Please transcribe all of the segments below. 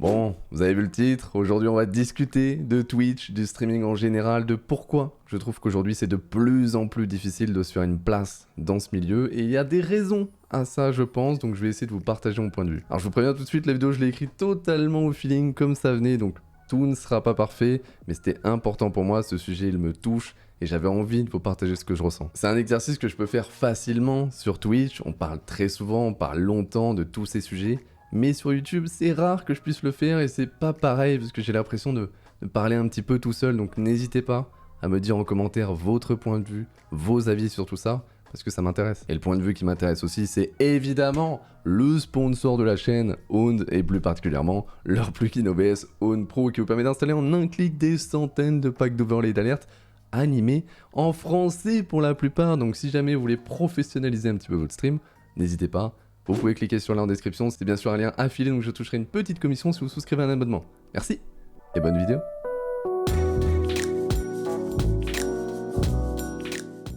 Bon, vous avez vu le titre, aujourd'hui on va discuter de Twitch, du streaming en général, de pourquoi je trouve qu'aujourd'hui c'est de plus en plus difficile de se faire une place dans ce milieu, et il y a des raisons à ça je pense, donc je vais essayer de vous partager mon point de vue. Alors je vous préviens tout de suite, la vidéo je l'ai écrite totalement au feeling, comme ça venait, donc tout ne sera pas parfait, mais c'était important pour moi, ce sujet il me touche, et j'avais envie de vous partager ce que je ressens. C'est un exercice que je peux faire facilement sur Twitch, on parle très souvent, on parle longtemps de tous ces sujets, mais sur YouTube, c'est rare que je puisse le faire et c'est pas pareil parce que j'ai l'impression de parler un petit peu tout seul. Donc n'hésitez pas à me dire en commentaire votre point de vue, vos avis sur tout ça, parce que ça m'intéresse. Et le point de vue qui m'intéresse aussi, c'est évidemment le sponsor de la chaîne, Owned, et plus particulièrement leur plugin OBS Own Pro qui vous permet d'installer en un clic des centaines de packs d'overlay d'alerte animés en français pour la plupart. Donc si jamais vous voulez professionnaliser un petit peu votre stream, n'hésitez pas. Vous pouvez cliquer sur le lien en description, c'est bien sûr un lien affilié, donc je toucherai une petite commission si vous souscrivez à un abonnement. Merci, et bonne vidéo.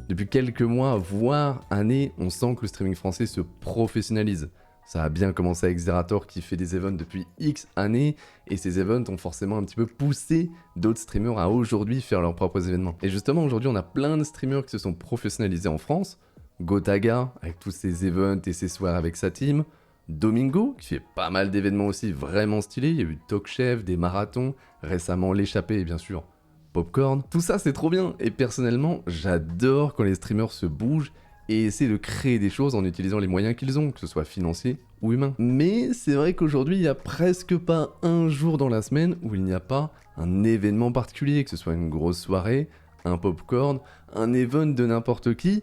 Depuis quelques mois, voire années, on sent que le streaming français se professionnalise. Ça a bien commencé avec Zerator qui fait des events depuis X années, et ces events ont forcément un petit peu poussé d'autres streamers à aujourd'hui faire leurs propres événements. Et justement, aujourd'hui, on a plein de streamers qui se sont professionnalisés en France. Gotaga, avec tous ses events et ses soirs avec sa team. Domingo, qui fait pas mal d'événements aussi vraiment stylés. Il y a eu Talk Chef, des marathons, récemment l'échappée et bien sûr Popcorn. Tout ça c'est trop bien et personnellement j'adore quand les streamers se bougent et essaient de créer des choses en utilisant les moyens qu'ils ont, que ce soit financiers ou humains. Mais c'est vrai qu'aujourd'hui il n'y a presque pas un jour dans la semaine où il n'y a pas un événement particulier, que ce soit une grosse soirée, un popcorn, un event de n'importe qui.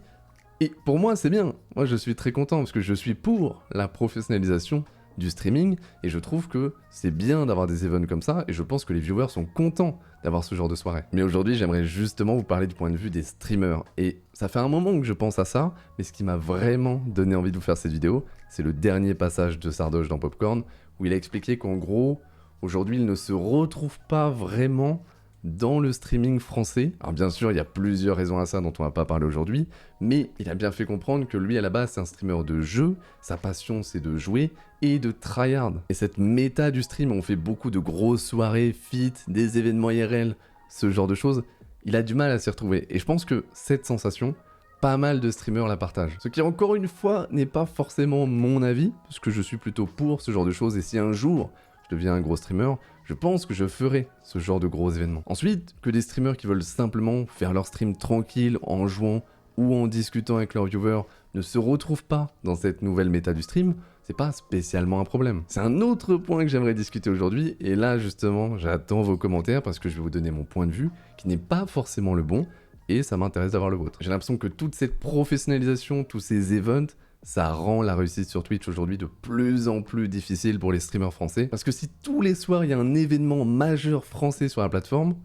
Et pour moi, c'est bien. Moi, je suis très content parce que je suis pour la professionnalisation du streaming et je trouve que c'est bien d'avoir des events comme ça et je pense que les viewers sont contents d'avoir ce genre de soirée. Mais aujourd'hui, j'aimerais justement vous parler du point de vue des streamers et ça fait un moment que je pense à ça, mais ce qui m'a vraiment donné envie de vous faire cette vidéo, c'est le dernier passage de Sardoche dans Popcorn où il a expliqué qu'en gros, aujourd'hui, il ne se retrouve pas vraiment dans le streaming français. Alors bien sûr, il y a plusieurs raisons à ça dont on va pas parler aujourd'hui, mais il a bien fait comprendre que lui à la base c'est un streamer de jeu, sa passion c'est de jouer et de tryhard. Et cette méta du stream, on fait beaucoup de grosses soirées, feats, des événements IRL, ce genre de choses, il a du mal à s'y retrouver. Et je pense que cette sensation, pas mal de streamers la partagent. Ce qui encore une fois n'est pas forcément mon avis, parce que je suis plutôt pour ce genre de choses et si un jour je deviens un gros streamer, je pense que je ferai ce genre de gros événements. Ensuite, que des streamers qui veulent simplement faire leur stream tranquille en jouant ou en discutant avec leurs viewers ne se retrouvent pas dans cette nouvelle méta du stream, c'est pas spécialement un problème. C'est un autre point que j'aimerais discuter aujourd'hui, et là justement, j'attends vos commentaires parce que je vais vous donner mon point de vue, qui n'est pas forcément le bon, et ça m'intéresse d'avoir le vôtre. J'ai l'impression que toute cette professionnalisation, tous ces events, ça rend la réussite sur Twitch aujourd'hui de plus en plus difficile pour les streamers français. Parce que si tous les soirs il y a un événement majeur français sur la plateforme,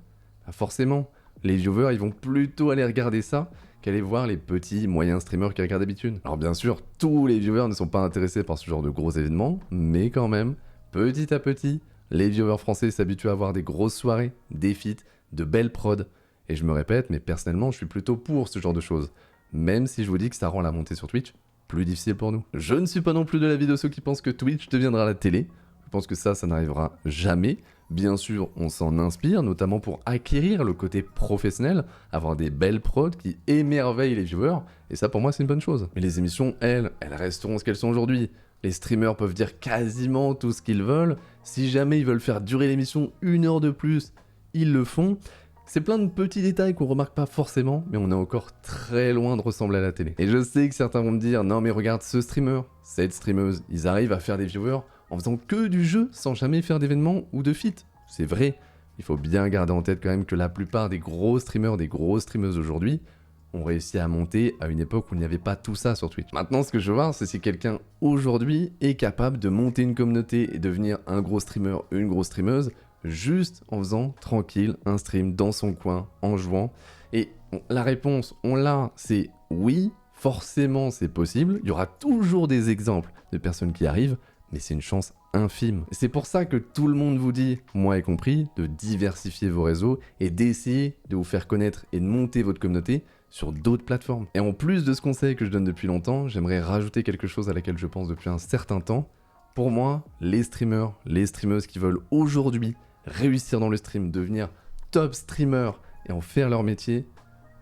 bah forcément, les viewers ils vont plutôt aller regarder ça qu'aller voir les petits moyens streamers qui regardent d'habitude. Alors bien sûr, tous les viewers ne sont pas intéressés par ce genre de gros événements, mais quand même, petit à petit, les viewers français s'habituent à avoir des grosses soirées, des feats, de belles prods. Et je me répète, mais personnellement, je suis plutôt pour ce genre de choses. Même si je vous dis que ça rend la montée sur Twitch plus difficile pour nous. Je ne suis pas non plus de l'avis de ceux qui pensent que Twitch deviendra la télé. Je pense que ça n'arrivera jamais. Bien sûr, on s'en inspire, notamment pour acquérir le côté professionnel, avoir des belles prods qui émerveillent les viewers, et ça pour moi c'est une bonne chose. Mais les émissions, elles resteront ce qu'elles sont aujourd'hui. Les streamers peuvent dire quasiment tout ce qu'ils veulent. Si jamais ils veulent faire durer l'émission 1 heure de plus, ils le font. C'est plein de petits détails qu'on remarque pas forcément, mais on est encore très loin de ressembler à la télé. Et je sais que certains vont me dire, non mais regarde ce streamer, cette streameuse, ils arrivent à faire des viewers en faisant que du jeu sans jamais faire d'événements ou de feats. C'est vrai, il faut bien garder en tête quand même que la plupart des gros streamers, des grosses streameuses aujourd'hui, ont réussi à monter à une époque où il n'y avait pas tout ça sur Twitch. Maintenant, ce que je veux voir, c'est si quelqu'un aujourd'hui est capable de monter une communauté et devenir un gros streamer, une grosse streameuse, juste en faisant tranquille un stream dans son coin, en jouant. Et la réponse, on l'a, c'est oui, forcément c'est possible. Il y aura toujours des exemples de personnes qui arrivent, mais c'est une chance infime. C'est pour ça que tout le monde vous dit, moi y compris, de diversifier vos réseaux et d'essayer de vous faire connaître et de monter votre communauté sur d'autres plateformes. Et en plus de ce conseil que je donne depuis longtemps, j'aimerais rajouter quelque chose à laquelle je pense depuis un certain temps, Pour moi, les streamers, les streameuses qui veulent aujourd'hui réussir dans le stream, devenir top streamer et en faire leur métier,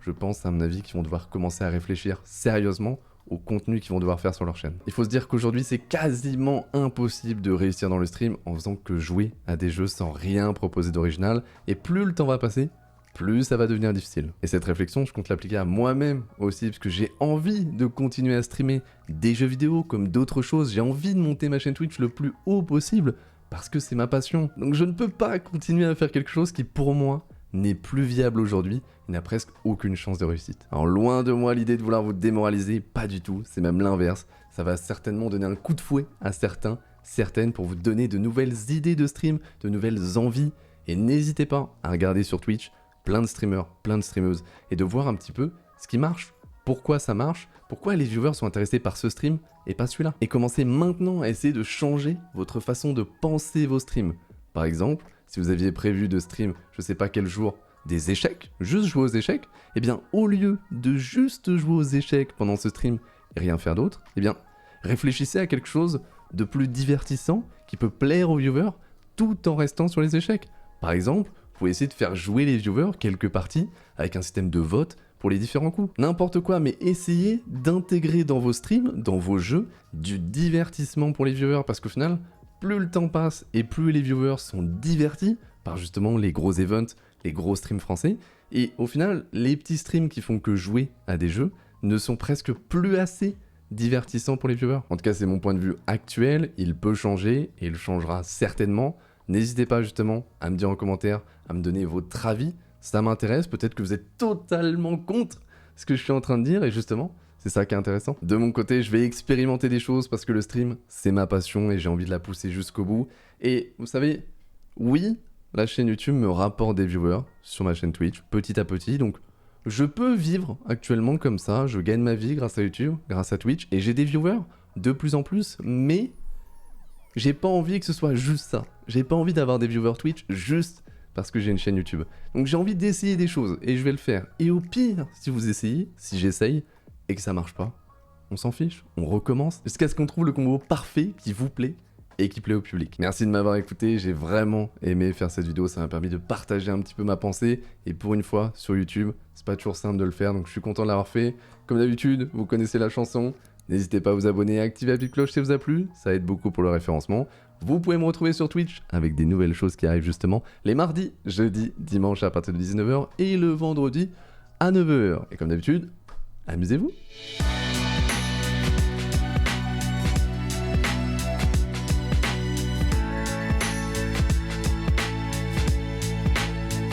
je pense à mon avis qu'ils vont devoir commencer à réfléchir sérieusement au contenu qu'ils vont devoir faire sur leur chaîne. Il faut se dire qu'aujourd'hui c'est quasiment impossible de réussir dans le stream en faisant que jouer à des jeux sans rien proposer d'original, et plus le temps va passer, plus ça va devenir difficile. Et cette réflexion, je compte l'appliquer à moi-même aussi, parce que j'ai envie de continuer à streamer des jeux vidéo comme d'autres choses, j'ai envie de monter ma chaîne Twitch le plus haut possible, parce que c'est ma passion. Donc je ne peux pas continuer à faire quelque chose qui pour moi n'est plus viable aujourd'hui, il n'a presque aucune chance de réussite. Alors loin de moi l'idée de vouloir vous démoraliser, pas du tout, c'est même l'inverse. Ça va certainement donner un coup de fouet à certaines pour vous donner de nouvelles idées de stream, de nouvelles envies. Et n'hésitez pas à regarder sur Twitch plein de streamers, plein de streameuses, et de voir un petit peu ce qui marche, pourquoi ça marche, pourquoi les viewers sont intéressés par ce stream et pas celui-là. Et commencez maintenant à essayer de changer votre façon de penser vos streams. Par exemple, si vous aviez prévu de stream, je sais pas quel jour, des échecs, juste jouer aux échecs, eh bien au lieu de juste jouer aux échecs pendant ce stream et rien faire d'autre, eh bien réfléchissez à quelque chose de plus divertissant qui peut plaire aux viewers tout en restant sur les échecs. Par exemple, vous pouvez essayer de faire jouer les viewers quelques parties avec un système de vote pour les différents coups. N'importe quoi, mais essayez d'intégrer dans vos streams, dans vos jeux, du divertissement pour les viewers, parce qu'au final, plus le temps passe et plus les viewers sont divertis par justement les gros events, les gros streams français, et au final, les petits streams qui font que jouer à des jeux ne sont presque plus assez divertissants pour les viewers. En tout cas, c'est mon point de vue actuel, il peut changer, et il changera certainement. N'hésitez pas justement à me dire en commentaire, à me donner votre avis, ça m'intéresse, peut-être que vous êtes totalement contre ce que je suis en train de dire, et justement, c'est ça qui est intéressant. De mon côté, je vais expérimenter des choses parce que le stream, c'est ma passion et j'ai envie de la pousser jusqu'au bout. Et vous savez, oui, la chaîne YouTube me rapporte des viewers sur ma chaîne Twitch, petit à petit, donc je peux vivre actuellement comme ça, je gagne ma vie grâce à YouTube, grâce à Twitch, et j'ai des viewers de plus en plus, mais j'ai pas envie que ce soit juste ça. J'ai pas envie d'avoir des viewers Twitch juste parce que j'ai une chaîne YouTube. Donc j'ai envie d'essayer des choses, et je vais le faire. Et au pire, si vous essayez, si j'essaye, et que ça marche pas, on s'en fiche, on recommence, jusqu'à ce qu'on trouve le combo parfait qui vous plaît et qui plaît au public. Merci de m'avoir écouté, j'ai vraiment aimé faire cette vidéo, ça m'a permis de partager un petit peu ma pensée, et pour une fois, sur YouTube, c'est pas toujours simple de le faire, donc je suis content de l'avoir fait. Comme d'habitude, vous connaissez la chanson, n'hésitez pas à vous abonner et à activer la petite cloche si ça vous a plu, ça aide beaucoup pour le référencement. Vous pouvez me retrouver sur Twitch avec des nouvelles choses qui arrivent justement les mardis, jeudis, dimanches à partir de 19h et le vendredi à 9h. Et comme d'habitude, amusez-vous!